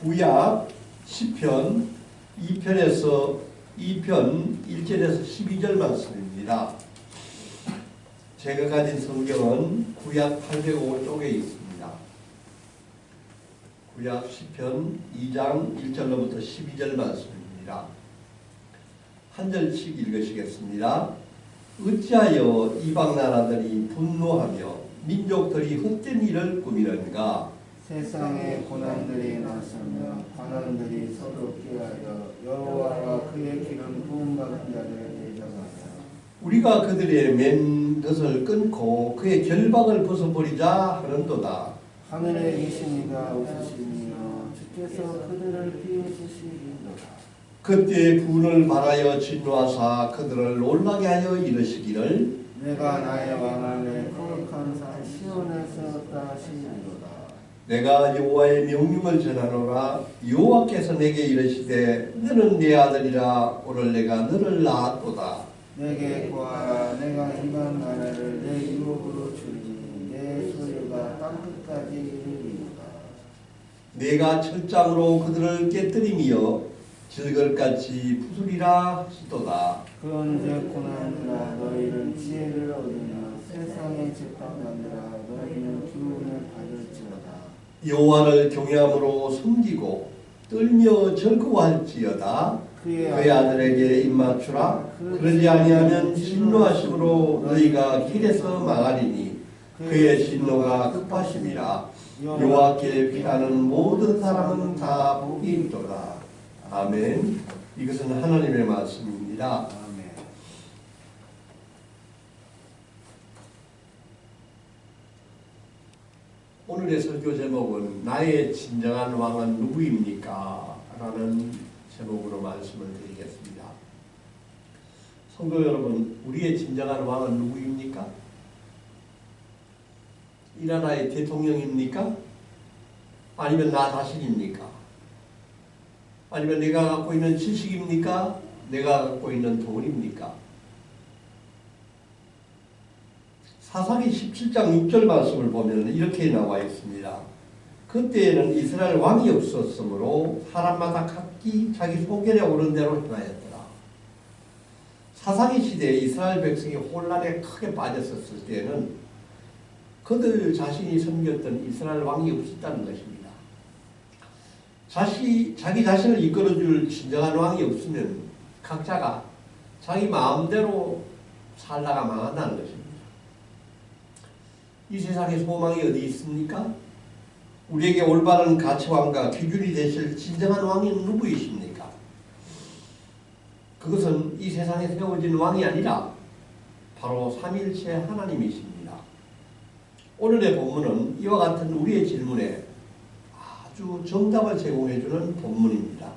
구약 10편 2편 1절에서 12절 말씀입니다. 제가 가진 성경은 구약 805쪽에 있습니다. 구약 10편 2장 1절로부터 12절 말씀입니다. 한 절씩 읽으시겠습니다. 어찌하여 이방 나라들이 분노하며 민족들이 헛된 일을 꾸미는가? 세상에 고난들이 나서며 관원들이 서로 꾀하여 여호와와 그의 기름 부음 받은 자들을 대적하사 우리가 그들의 맨 덫을 끊고 그의 결박을 벗어버리자 하는도다. 하늘에 계신 이가 웃으시며 주께서 그들을 비웃으시리로다. 그때 분을 발하여 진노하사 그들을 놀라게 하여 이르시기를 내가 나의 왕을 내 거룩한 산 시온에서 얻다 하시리로다. 내가 여호와의 명령을 전하노라. 여호와께서 내게 이르시되 너는 내 아들이라. 오늘 내가 너를 낳았도다. 내게 구하라. 내가 이방 나라를 내 유업으로 주리니 내 소유가 땅끝까지 이르리로다. 내가 철장으로 그들을 깨뜨리며 질걸같이 부수리라 하시도다. 그런즉 고난들아 너희는 지혜를 얻으며 세상에 집합하느라 너희는 교훈을 받을지어다. 여호와를 경외함으로 섬기고 떨며 즐거워할지어다. 그의 아들에게 입맞추라. 그러지 아니하면 진노하심으로 너희가 길에서 망하리니 그의 진노가 급하심이라. 여호와께 피하는 모든 사람은 다 복이 있도다. 아멘. 이것은 하나님의 말씀입니다. 아멘. 오늘의 설교 제목은 나의 진정한 왕은 누구입니까? 라는 제목으로 말씀을 드리겠습니다. 성도 여러분, 우리의 진정한 왕은 누구입니까? 이 나라의 대통령입니까? 아니면 나 자신입니까? 아니면 내가 갖고 있는 지식입니까? 내가 갖고 있는 돈입니까? 사사기 17장 6절 말씀을 보면 이렇게 나와 있습니다. 그때에는 이스라엘 왕이 없었으므로 사람마다 각기 자기 소견에 오른 대로 행하였더라. 사사기 시대에 이스라엘 백성이 혼란에 크게 빠졌었을 때는 그들 자신이 섬겼던 이스라엘 왕이 없었다는 것입니다. 자기 자신을 이끌어줄 진정한 왕이 없으면 각자가 자기 마음대로 살다가 망한다는 것입니다. 이 세상에 소망이 어디 있습니까? 우리에게 올바른 가치관과 기준이 되실 진정한 왕이 누구이십니까? 그것은 이 세상에 세워진 왕이 아니라 바로 삼위일체 하나님이십니다. 오늘의 본문은 이와 같은 우리의 질문에 아주 정답을 제공해주는 본문입니다.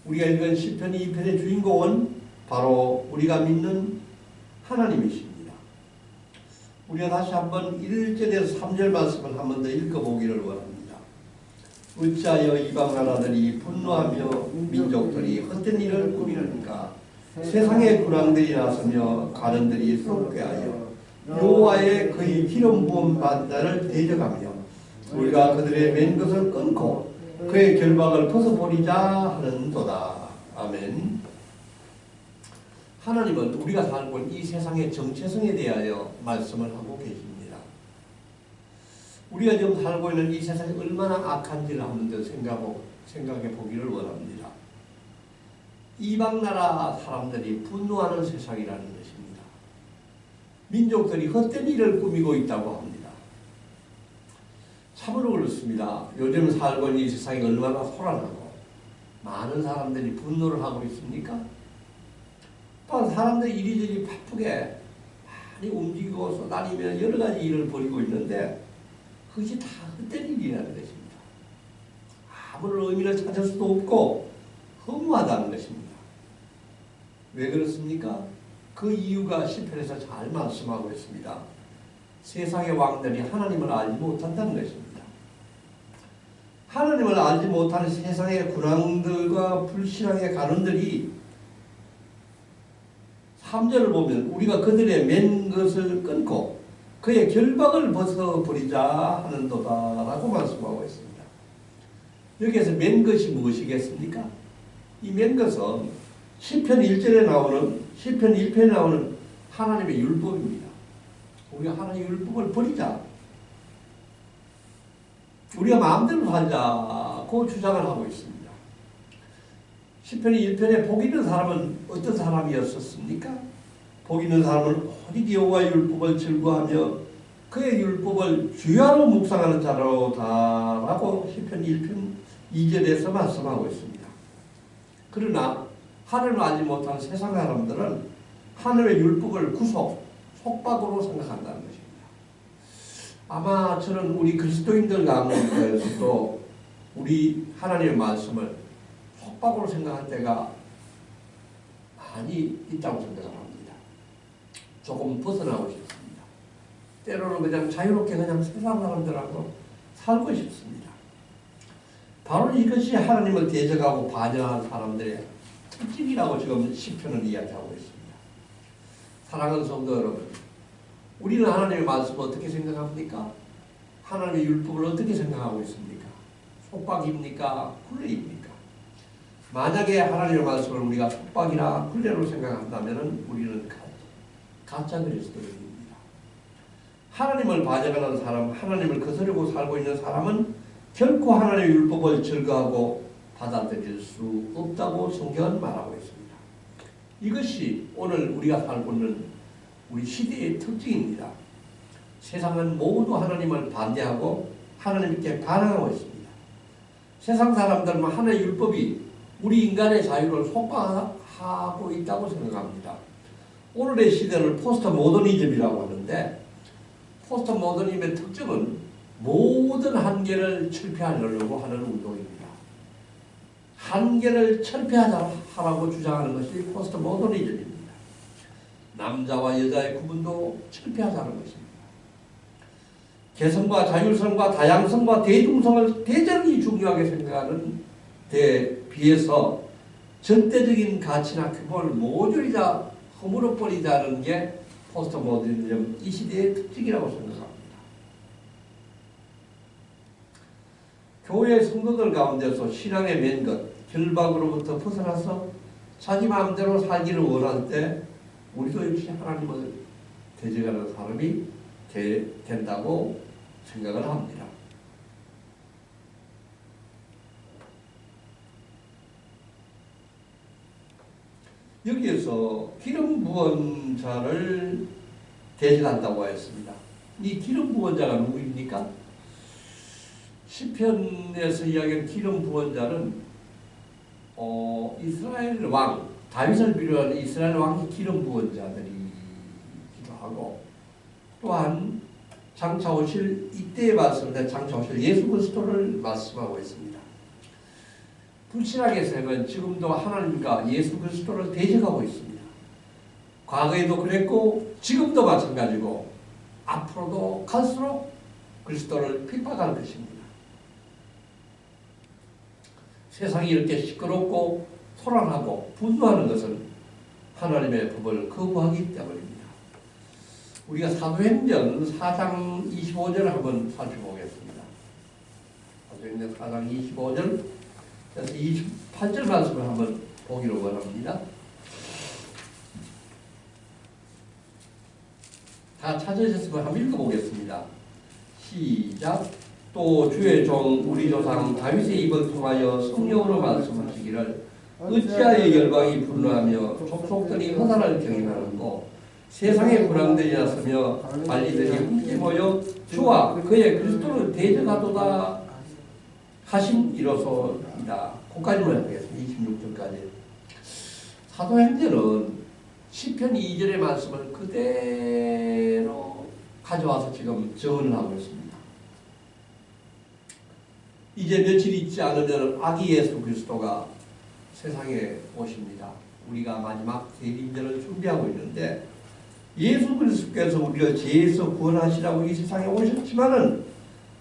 우리가 읽은 시편 2편의 주인공은 바로 우리가 믿는 하나님이십니다. 우리가 다시 한번 1절에서 3절 말씀을 한 번 더 읽어보기를 원합니다. 어찌하여 이방 나라들이 분노하며 민족들이 헛된 일을 꾸미는가? 세상의 군왕들이 나서며 가는들이 서로 꾀하여 여호와의 그의 기름 부은 반자를 대적하며 우리가 그들의 맨 것을 끊고 그의 결박을 벗어버리자 하는도다. 아멘. 하나님은 우리가 살고 있는 이 세상의 정체성에 대하여 말씀을 하고 계십니다. 우리가 지금 살고 있는 이 세상이 얼마나 악한지를 한번 더 생각해 보기를 원합니다. 이방 나라 사람들이 분노하는 세상이라는 것입니다. 민족들이 헛된 일을 꾸미고 있다고 합니다. 참으로 그렇습니다. 요즘 살고 있는 이 세상이 얼마나 소란하고 많은 사람들이 분노를 하고 있습니까? 또한 사람들이 이리저리 바쁘게 많이 움직이고 쏘다니며 여러 가지 일을 벌이고 있는데 그것이 다 헛된 일이라는 것입니다. 아무런 의미를 찾을 수도 없고 허무하다는 것입니다. 왜 그렇습니까? 그 이유가 시편에서 잘 말씀하고 있습니다. 세상의 왕들이 하나님을 알지 못한다는 것입니다. 하나님을 알지 못하는 세상의 군왕들과 불신앙의 가론들이 3절을 보면 우리가 그들의 맨 것을 끊고 그의 결박을 벗어버리자 하는도다 라고 말씀하고 있습니다. 여기에서 맨 것이 무엇이겠습니까? 이 맨 것은 시편 1절에 나오는 시편 1편에 나오는 하나님의 율법입니다. 우리가 하나님의 율법을 버리자. 우리가 마음대로 살자고 주장을 하고 있습니다. 시편의 1편에 복 있는 사람은 어떤 사람이었었습니까? 복 있는 사람은 오직 여호와의 율법을 즐거워하며 그의 율법을 주야로 묵상하는 자로다라고 시편 1편 2절에서 말씀하고 있습니다. 그러나 하나님을 알지 못한 세상 사람들은 하나님의 율법을 속박으로 생각한다는 것입니다. 아마 저는 우리 그리스도인들 가운데서도 우리 하나님의 말씀을 속박으로 생각할 때가 많이 있다고 생각을 합니다. 조금 벗어나고 싶습니다. 때로는 그냥 자유롭게 그냥 세상 사람들하고 살고 싶습니다. 바로 이것이 하나님을 대적하고 반역하는 사람들의 특징이라고 지금 시편은 이야기하고 있습니다. 사랑하는 성도 여러분, 우리는 하나님의 말씀을 어떻게 생각합니까? 하나님의 율법을 어떻게 생각하고 있습니까? 속박입니까? 굴레입니까? 만약에 하나님의 말씀을 우리가 속박이나 굴레로 생각한다면 우리는 가짜 그리스도인입니다. 하나님을 반역하는 사람, 하나님을 거스르고 살고 있는 사람은 결코 하나님의 율법을 즐거워하고 받아들일 수 없다고 성경은 말하고 있습니다. 이것이 오늘 우리가 살고 있는 우리 시대의 특징입니다. 세상은 모두 하나님을 반대하고 하나님께 반항하고 있습니다. 세상 사람들은 하나님의 율법이 우리 인간의 자유를 속박하고 있다고 생각합니다. 오늘의 시대를 포스트 모더니즘이라고 하는데, 포스트 모더니즘의 특징은 모든 한계를 철폐하려고 하는 운동입니다. 한계를 철폐하라고 주장하는 것이 포스트 모더니즘입니다. 남자와 여자의 구분도 철폐하자는 것입니다. 개성과 자율성과 다양성과 대중성을 대단히 중요하게 생각하는 데 비해서 절대적인 가치나 규범을 모조리 다 허물어버리자는 게 포스트 모더니즘 이 시대의 특징이라고 생각합니다. 교회 성도들 가운데서 신앙의 맨 것, 결박으로부터 벗어나서 자기 마음대로 살기를 원할 때 우리도 역시 하나님을 대적하는 사람이 된다고 생각을 합니다. 여기에서 기름 부은 자를 대적한다고 하였습니다. 이 기름 부은 자가 누구입니까? 시편에서 이야기한 기름 부은 자는 이스라엘 왕 다윗을 비롯한 이스라엘 왕이 기름 부은 자들이기도 하고, 또한 장차 오실 이때에 말씀된 장차 오실 예수 그리스도를 말씀하고 있습니다. 불신앙의 세력은 지금도 하나님과 예수 그리스도를 대적하고 있습니다. 과거에도 그랬고 지금도 마찬가지고 앞으로도 갈수록 그리스도를 핍박할 것입니다. 세상이 이렇게 시끄럽고 소란하고 분노하는 것은 하나님의 법을 거부하기 때문입니다. 우리가 사도행전 4장 25절을 한번 살펴보겠습니다. 사도행전 4장 25절 그래서 28절 말씀을 한번 보기로 원합니다. 다 찾으셨으면 한번 읽어보겠습니다. 시작. 또 주의 종 우리 조상 다윗의 입을 통하여 성령으로 말씀하시기를 어찌하여 열방이 분노하며 족속들이 허다를 경영하는고 세상의 불황들이 났으며 관리들이 함께 모여 주와 그의 그리스도를 대적하도다 하신 이로소이다. 거기까지만 하겠습니다. 26절까지. 사도행전은 시편 2절의 말씀을 그대로 가져와서 지금 정언을 하고 있습니다. 이제 며칠 있지 않으면 아기 예수 그리스도가 세상에 오십니다. 우리가 마지막 대림절을 준비하고 있는데, 예수 그리스도께서 우리를 죄에서 구원하시라고 이 세상에 오셨지만은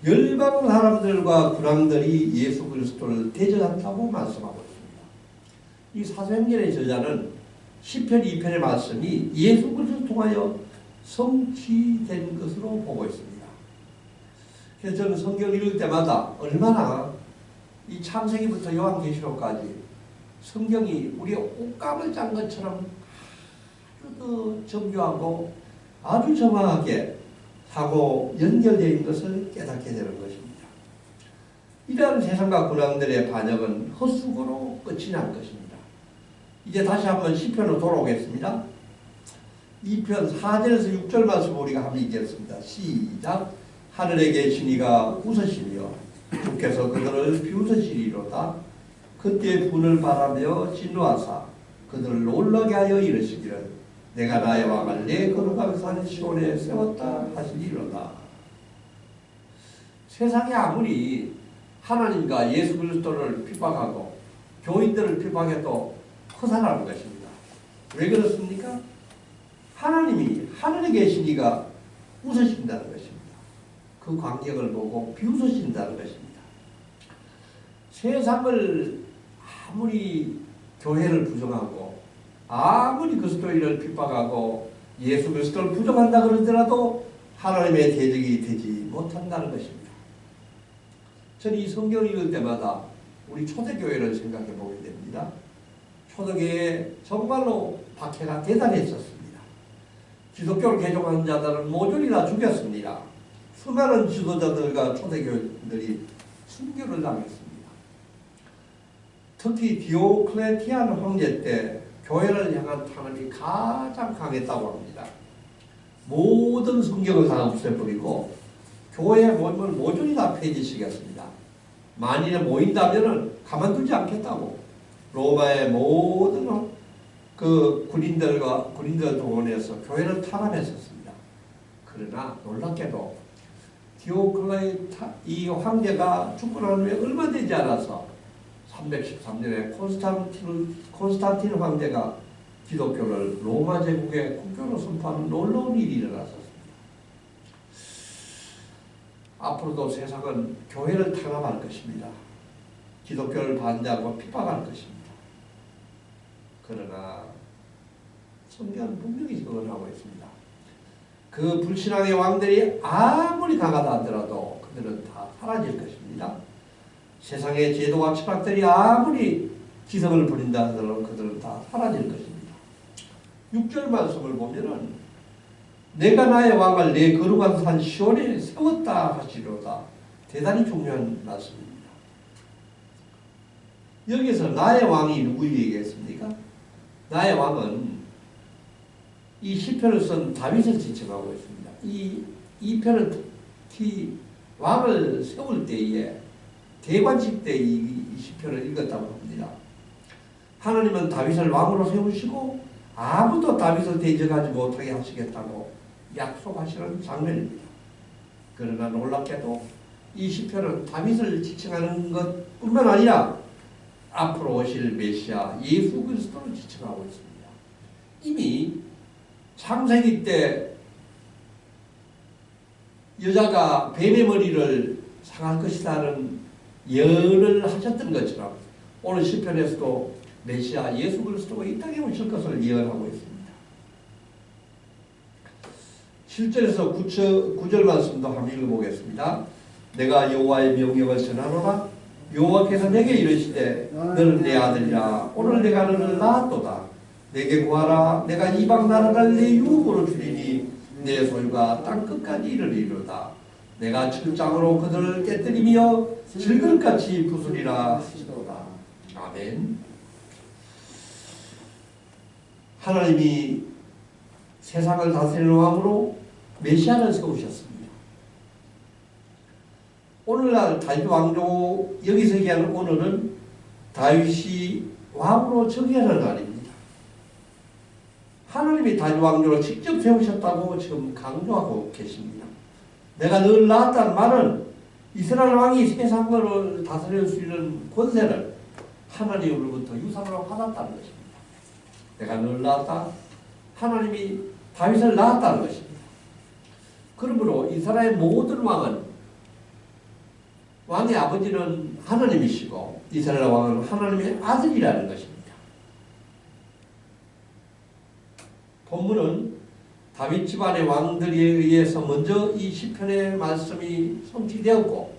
열방 사람들과 군왕들이 예수 그리스도를 대적한다고 말씀하고 있습니다. 이 사도행전의 저자는 시편 2편의 말씀이 예수 그리스도를 통하여 성취된 것으로 보고 있습니다. 그래서 저는 성경을 읽을 때마다 얼마나 이 창세기부터 요한계시록까지 성경이 우리의 옷감을 짠 것처럼 아주 더 정교하고 아주 정확하게 하고 연결되어 있는 것을 깨닫게 되는 것입니다. 이러한 세상과 군왕들의 반역은 헛수고로 끝이 난 것입니다. 이제 다시 한번 시편으로 돌아오겠습니다. 2편 4절에서 6절 말씀 우리가 한번 읽겠습니다. 시작. 하늘에 계신 이가 웃으시며 주께서 그들을 비웃으시리로다. 그때 분을 바라며 진노하사 그들을 놀라게 하여 이르시기를 내가 나의 왕을 내 거룩한 산 시온에 세웠다 하시리로다. 세상이 아무리 하나님과 예수 그리스도를 핍박하고 교인들을 핍박해도 허사라는 것입니다. 왜 그렇습니까? 하나님이 하늘에 계신 이가 웃으신다는 것입니다. 그 광경을 보고 비웃으신다는 것입니다. 세상을 아무리 교회를 부정하고 아무리 그리스도인을 핍박하고 예수 그리스도를 부정한다 그러더라도 하나님의 대적이 되지 못한다는 것입니다. 저는 이 성경을 읽을 때마다 우리 초대교회를 생각해 보게 됩니다. 초대교회에 정말로 박해가 대단했었습니다. 기독교를 개종한 자들은 모조리 다 죽였습니다. 수많은 지도자들과 초대교인들이 순교를 당했습니다. 특히 디오클레티안 황제 때 교회를 향한 탄압이 가장 강했다고 합니다. 모든 성경을 다 없애버리고 교회에 모이면 모조리 다 폐지시켰습니다. 만일에 모인다면 가만두지 않겠다고 로마의 모든 그 군인들 동원해서 교회를 탄압했었습니다. 그러나 놀랍게도 디오클레티안 이 황제가 죽고 난 후에 얼마 되지 않아서 313년에 콘스탄틴 황제가 기독교를 로마 제국의 국교로 선포하는 놀라운 일이 일어났었습니다. 앞으로도 세상은 교회를 탄압할 것입니다. 기독교를 반대하고 핍박할 것입니다. 그러나 성경은 분명히 선언하고 있습니다. 그 불신앙의 왕들이 아무리 강하다 하더라도 그들은 다 사라질 것입니다. 세상의 제도와 철학들이 아무리 기성을 부린다 하더라도 그들은 다 사라질 것입니다. 6절 말씀을 보면은 내가 나의 왕을 내 거룩한 산 시온에 세웠다 하시리로다. 대단히 중요한 말씀입니다. 여기서 나의 왕이 누구 얘기했습니까? 나의 왕은 이 시편을 쓴 다윗을 지칭하고 있습니다. 이 편은 특히 왕을 세울 때에 대관식 때 이 시편을 읽었다고 합니다. 하나님은 다윗을 왕으로 세우시고 아무도 다윗을 대적하지 못하게 하시겠다고 약속하시는 장면입니다. 그러나 놀랍게도 이 시편은 다윗을 지칭하는 것뿐만 아니라 앞으로 오실 메시아 예수 그리스도를 지칭하고 있습니다. 이미 창세기 때 여자가 뱀의 머리를 상할 것이라는 예언을 하셨던 것처럼 오늘 시편에서도 메시아 예수 그리스도가 이 땅에 오실 것을 예언하고 있습니다. 7절에서 9절 말씀도 한번 읽어보겠습니다. 내가 여호와의 명령을 전하노라. 여호와께서 내게 이르시되 너는 내 아들이라. 오늘 내가 너를 낳았도다. 내게 구하라. 내가 이방 나라를 내 유업으로 주리니 내 소유가 땅끝까지 이르리로다. 내가 철장으로 그들을 깨뜨리며 질글같이 부수리라 하시도다. 아멘. 하나님이 세상을 다스리는 왕으로 메시아를 세우셨습니다. 오늘날 다윗 왕조 여기서 얘기하는 오늘은 다윗이 왕으로 즉위하는 날입니다. 하나님이 다윗 왕조를 직접 세우셨다고 지금 강조하고 계십니다. 내가 늘 낳았다는 말은 이스라엘 왕이 세상을 다스릴 수 있는 권세를 하나님으로부터 유산으로 받았다는 것입니다. 내가 늘 낳았다. 하나님이 다윗을 낳았다는 것입니다. 그러므로 이스라엘 모든 왕의 아버지는 하나님이시고 이스라엘 왕은 하나님의 아들이라는 것입니다. 본문은 다윗 집안의 왕들에 의해서 먼저 이 시편의 말씀이 성취되었고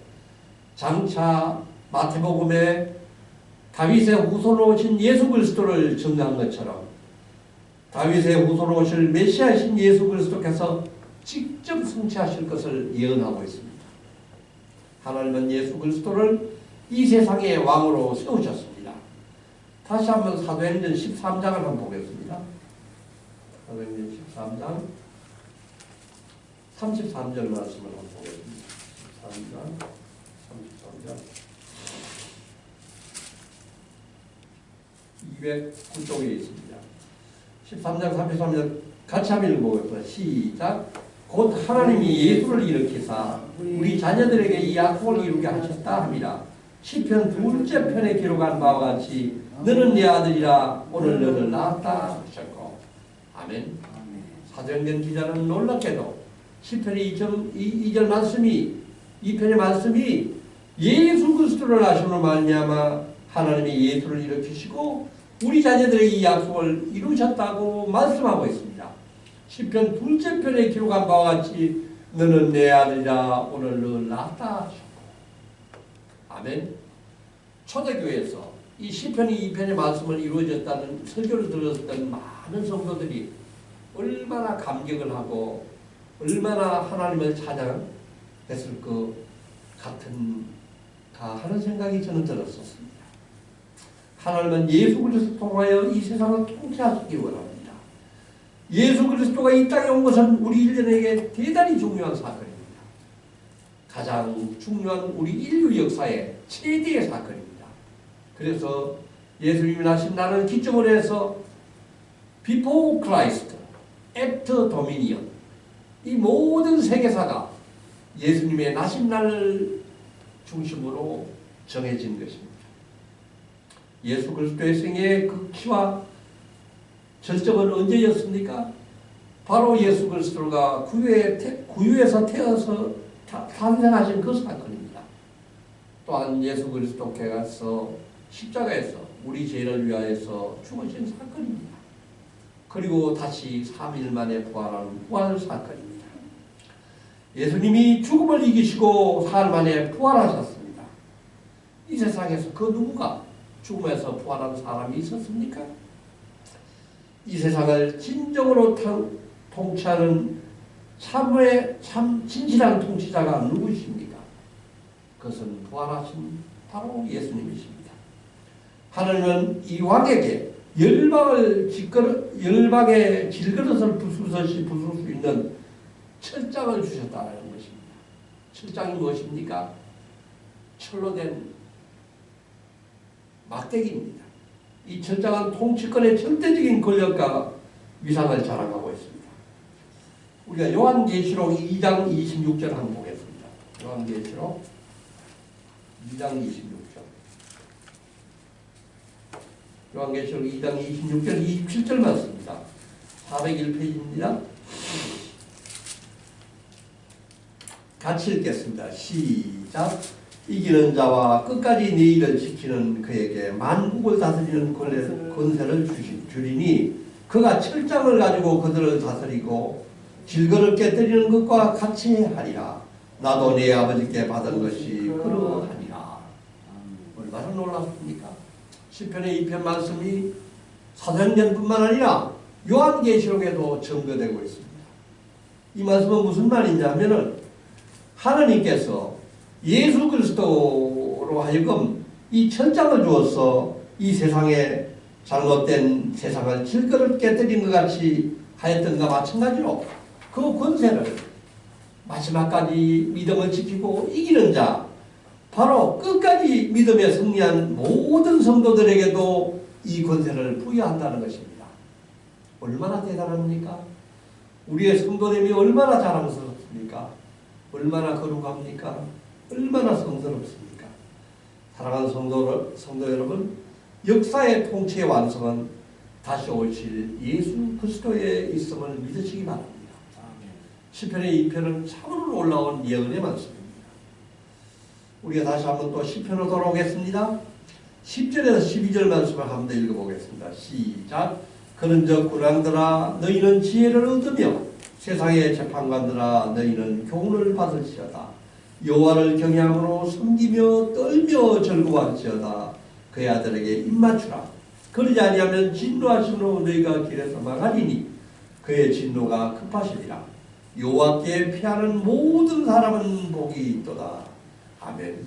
장차 마태복음에 다윗의 후손으로 오신 예수 그리스도를 증거한 것처럼 다윗의 후손으로 오실 메시아이신 예수 그리스도께서 직접 성취하실 것을 예언하고 있습니다. 하나님은 예수 그리스도를 이 세상의 왕으로 세우셨습니다. 다시 한번 사도행전 13장을 한번 보겠습니다. 사도행전 13장 33절 말씀을 한번 보겠습니다. 33장 209쪽에 있습니다. 13장 33절 같이 한번 읽어보겠습니다. 시작. 곧 하나님이 예수를 일으키사 우리 자녀들에게 이 약속을 이루게 하셨다 합니다. 시편 2째 편에 기록한 바와 같이 너는 내 아들이라 오늘 너를 낳았다 하셨고 아멘. 사도행전 기자는 놀랍게도 시편의 2절 말씀이 이 편의 말씀이 예수 그리스도를 아심으로 말미암아 하나님이 예수를 일으키시고 우리 자녀들의 이 약속을 이루셨다고 말씀하고 있습니다. 시편 2째 편에 기록한 바와 같이 너는 내 아들이라 오늘 너를 낳았다 하셨고 아멘. 초대교회에서 이 시편이 2편의 말씀을 이루어졌다는 설교를 들었던 많은 성도들이 얼마나 감격을 하고 얼마나 하나님을 찬양했을 것 같은가 하는 생각이 저는 들었었습니다. 하나님은 예수 그리스도 통하여 이 세상을 통치하시기 원합니다. 예수 그리스도가 이 땅에 온 것은 우리 인간에게 대단히 중요한 사건입니다. 가장 중요한 우리 인류 역사의 최대의 사건입니다. 그래서 예수님이 나신 날을 기점으로 해서 Before Christ, After Dominion 이 모든 세계사가 예수님의 나신 날을 중심으로 정해진 것입니다. 예수 그리스도의 생애의 극치와 절정은 언제였습니까? 바로 예수 그리스도가 구유에서 태어서 탄생하신 그 사건입니다. 또한 예수 그리스도께서 십자가에서 우리 죄를 위하여서 죽으신 사건입니다. 그리고 다시 3일 만에 부활하는 부활 사건입니다. 예수님이 죽음을 이기시고 사흘 만에 부활하셨습니다. 이 세상에서 그 누구가 죽음에서 부활한 사람이 있었습니까? 이 세상을 진정으로 통치하는 참 진실한 통치자가 누구십니까? 그것은 부활하신 바로 예수님이십니다. 하나님은 이 왕에게 열방의 질그릇을 부술 수 있는 철장을 주셨다는 것입니다. 철장이 무엇입니까? 철로 된 막대기입니다. 이 철장은 통치권의 절대적인 권력과 위상을 자랑하고 있습니다. 우리가 요한계시록 2장 26절 한번 보겠습니다. 요한계시록 2장 26절. 요한계시록 2장 26절 27절 맞습니다. 401페이지입니다. 같이 읽겠습니다. 시작. 이기는 자와 끝까지 네 일을 지키는 그에게 만국을 다스리는 권세를 주리니 그가 철장을 가지고 그들을 다스리고 질거를 깨뜨리는 것과 같이 하리라. 나도 내 아버지께 받은 것이 그러하니라. 얼마나 놀랍습니까? 시편의 2편 말씀이 사도행전뿐만 아니라 요한계시록에도 증거되고 있습니다. 이 말씀은 무슨 말이냐 하면은 하나님께서 예수 그리스도로 하여금 이 천장을 주어서 이 세상에 잘못된 세상을 질거를 깨뜨린 것 같이 하였던가 마찬가지로 그 권세를 마지막까지 믿음을 지키고 이기는 자 바로 끝까지 믿음에 승리한 모든 성도들에게도 이 권세를 부여한다는 것입니다. 얼마나 대단합니까? 우리의 성도됨이 얼마나 자랑스럽습니까? 얼마나 거룩합니까? 얼마나 성스럽습니까? 사랑하는 성도 여러분, 역사의 통치의 완성은 다시 오실 예수 그리스도에 있음을 믿으시기 바랍니다. 시편의 2편은 참으로 놀라운 예언의 말씀입니다. 우리가 다시 한번 또 시편으로 돌아오겠습니다. 10절에서 12절 말씀을 한번 더 읽어보겠습니다. 시작. 그런즉 군왕들아 너희는 지혜를 얻으며 세상의 재판관들아 너희는 교훈을 받을지어다. 여호와를 경외함으로 섬기며 떨며 즐거워할지어다. 그의 아들에게 입맞추라. 그러지 아니하면 진노하심으로 너희가 길에서 망하리니 그의 진노가 급하시리라. 여호와께 피하는 모든 사람은 복이 있도다. 아멘.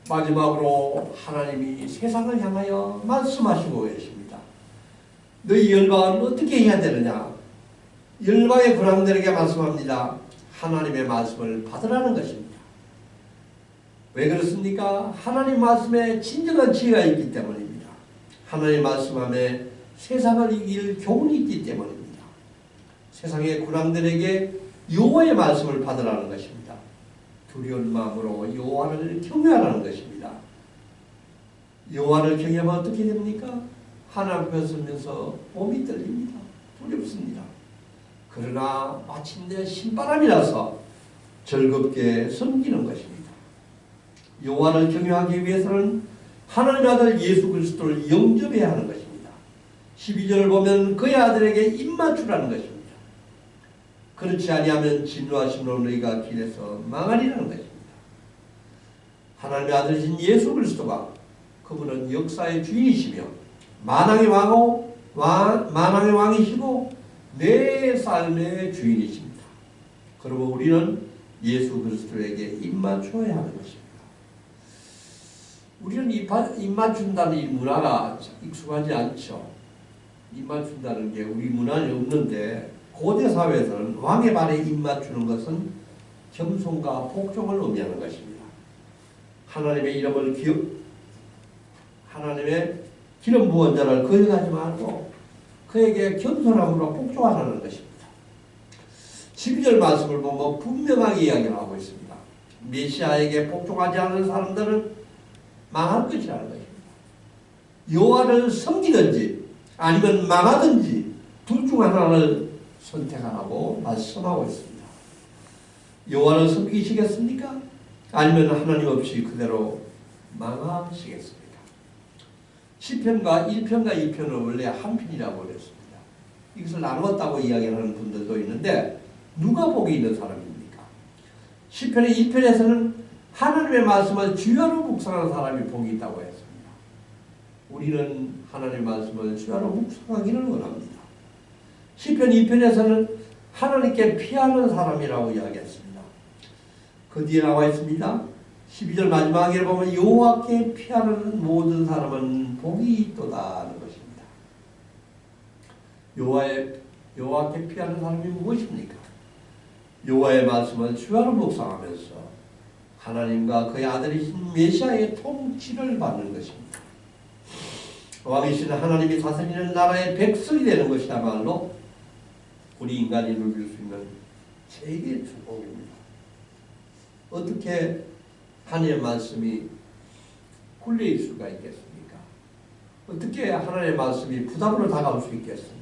마지막으로 하나님이 세상을 향하여 말씀하시고 계십니다. 너희 열방은 어떻게 해야 되느냐? 열방의 군왕들에게 말씀합니다. 하나님의 말씀을 받으라는 것입니다. 왜 그렇습니까? 하나님 말씀에 진정한 지혜가 있기 때문입니다. 하나님 말씀 안에 세상을 이길 교훈이 있기 때문입니다. 세상의 군왕들에게 여호와의 말씀을 받으라는 것입니다. 두려운 마음으로 여호와를 경외하라는 것입니다. 여호와를 경외하면 어떻게 됩니까? 하나님 앞에 서면서 몸이 떨립니다. 두렵습니다. 그러나 마침내 신바람이라서 즐겁게 섬기는 것입니다. 여호와를 경외하기 위해서는 하나님의 아들 예수 그리스도를 영접해야 하는 것입니다. 12절을 보면 그의 아들에게 입맞추라는 것입니다. 그렇지 아니하면 진노하심으로 너희가 길에서 망하리라는 것입니다. 하나님의 아들이신 예수 그리스도가 그분은 역사의 주인이시며 만왕의 왕이시고 내 삶의 주인이십니다. 그러면 우리는 예수 그리스도에게 입맞춰야 하는 것입니다. 우리는 입맞춘다는 이 문화가 익숙하지 않죠. 입맞춘다는 게 우리 문화는 없는데 고대 사회에서는 왕의 발에 입맞추는 것은 겸손과 복종을 의미하는 것입니다. 하나님의 기름 부은 자를 거역하지 말고 그에게 겸손함으로 복종하라는 것입니다. 12절 말씀을 보면 분명하게 이야기를 하고 있습니다. 메시아에게 복종하지 않는 사람들은 망할 것이라는 것입니다. 여호와를 섬기든지 아니면 망하든지 둘 중 하나를 선택하라고 말씀하고 있습니다. 여호와를 섬기시겠습니까? 아니면 하나님 없이 그대로 망하시겠습니까? 시편과 1편과 2편은 원래 한 편이라고 그랬습니다. 이것을 나누었다고 이야기하는 분들도 있는데 누가 복이 있는 사람입니까? 시편의 1편에서는 하나님의 말씀을 주야로 묵상하는 사람이 복이 있다고 했습니다. 우리는 하나님의 말씀을 주야로 묵상하기를 원합니다. 시편 2편에서는 하나님께 피하는 사람이라고 이야기했습니다. 그 뒤에 나와 있습니다. 12절 마지막에 보면 여호와께 피하는 모든 사람은 복이 있도다는 것입니다. 여호와께 피하는 사람이 무엇입니까? 여호와의 말씀을 주야로 묵상하면서 하나님과 그의 아들이신 메시아의 통치를 받는 것입니다. 왕이신 하나님이 다스리는 나라의 백성이 되는 것이야말로 우리 인간이 누릴 수 있는 최대의 축복입니다. 어떻게 하나님의 말씀이 굴레일 수가 있겠습니까? 어떻게 하나님의 말씀이 부담으로 다가올 수 있겠습니까?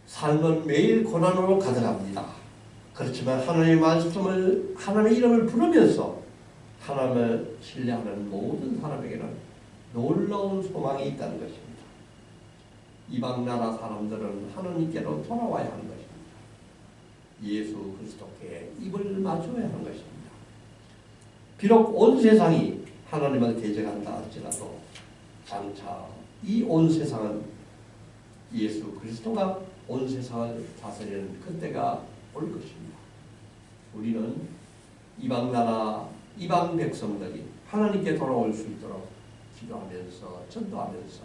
삶은 매일 고난으로 가득합니다. 그렇지만 하나님의 말씀을, 하나님의 이름을 부르면서 하나님을 신뢰하는 모든 사람에게는 놀라운 소망이 있다는 것입니다. 이방 나라 사람들은 하나님께로 돌아와야 하는 것입니다. 예수 그리스도께 입을 맞춰야 하는 것입니다. 비록 온 세상이 하나님을 대적한다 할지라도 장차 이 온 세상은 예수 그리스도가 온 세상을 다스리는 그때가 올 것입니다. 우리는 이방 나라, 이방 백성들이 하나님께 돌아올 수 있도록 기도하면서 전도하면서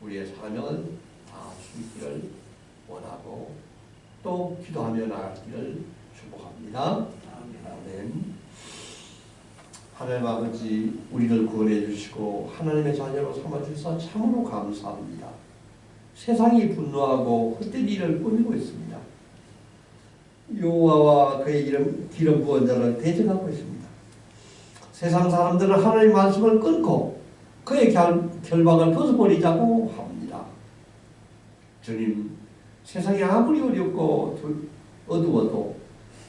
우리의 사명을 다할 수 있기를 원하고 또 기도하며 나가기를 축복합니다. 아멘. 하나님 아버지, 우리를 구원해 주시고 하나님의 자녀로 삼아주셔서 참으로 감사합니다. 세상이 분노하고 헛된 일을 꾸미고 있습니다. 여호와와 그의 기름 부은 자를 대적하고 있습니다. 세상 사람들은 하나님의 말씀을 끊고 그의 결박을 벗어버리자고 합니다. 주님, 세상이 아무리 어렵고 어두워도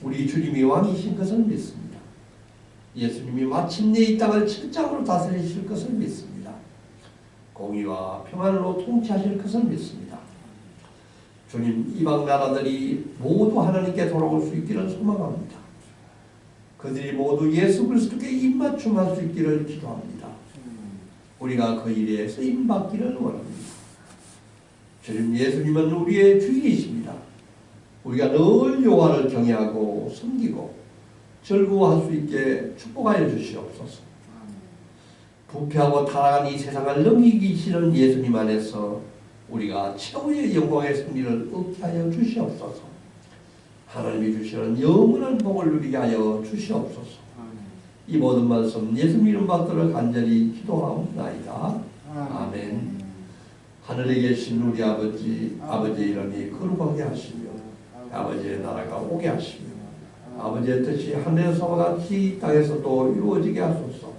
우리 주님이 왕이신 것을 믿습니다. 예수님이 마침내 이 땅을 철장으로 다스리실 것을 믿습니다. 공의와 평안으로 통치하실 것을 믿습니다. 주님, 이방 나라들이 모두 하나님께 돌아올 수 있기를 소망합니다. 그들이 모두 예수 그리스도께 입맞춤할 수 있기를 기도합니다. 우리가 그 일에 쓰임받기를 원합니다. 주님 예수님은 우리의 주인이십니다. 우리가 늘 여호와를 경외하고 섬기고 즐거워할 수 있게 축복하여 주시옵소서. 부패하고 타락한 이 세상을 넘기시는 예수님 안에서 우리가 최후의 영광의 승리를 얻게 하여 주시옵소서. 하나님이 주시는 영원한 복을 누리게 하여 주시옵소서. 이 모든 말씀 예수님 이름 받들어 간절히 기도하옵나이다. 아멘. 하늘에 계신 우리 아버지, 아버지의 이름이 거룩하게 하시며 아버지의 나라가 오게 하시며 아버지의 뜻이 하늘에서와 같이 이 땅에서도 이루어지게 하소서.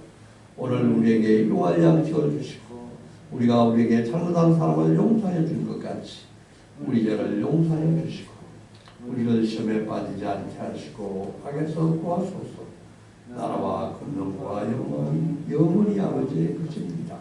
오늘 우리에게 일용할 양식을 주시고 우리가 우리에게 잘못한 사람을 용서해 준 것 같이 우리 죄를 용서해 주시고 우리를 시험에 빠지지 않게 하시고 악에서 구하소서. 나라와 권능과 영광이 영원히 아버지의 것입니다.